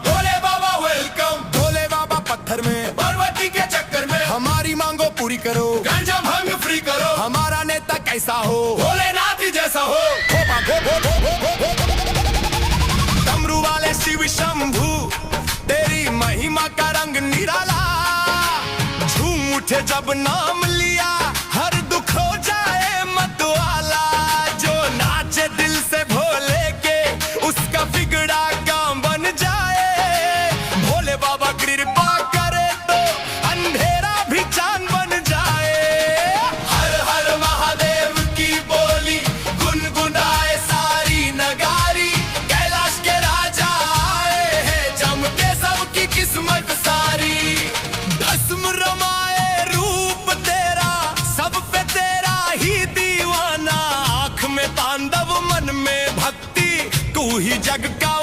भोले बाबा वेलकम। भोले बाबा पत्थर में पार्वती के चक्कर में हमारी मांगो पूरी करो, गांजा भांग फ्री करो। हमारा नेता कैसा हो, भोलेनाथ जैसा हो। डमरू वाले शिव शंभू, तेरी महिमा का रंग निराला। झूम उठे जब नाम लिया, हर दुख हो जाए मतवाला। जो नाचे दिल से भोले के, उसका बिगड़ा काम बन जाए। भोले बाबा कृपा करे तो अंधेरा भी चांद बन जाए। हर हर महादेव की बोली गुनगुनाए सारी नगारी। कैलाश के राजा आए हैं, जम के सबकी किस्मत सारी। भस्म रमाए रूप तेरा, सब पे तेरा ही दीवाना। आँख में तांडव मन में भक्ति, तू ही जग का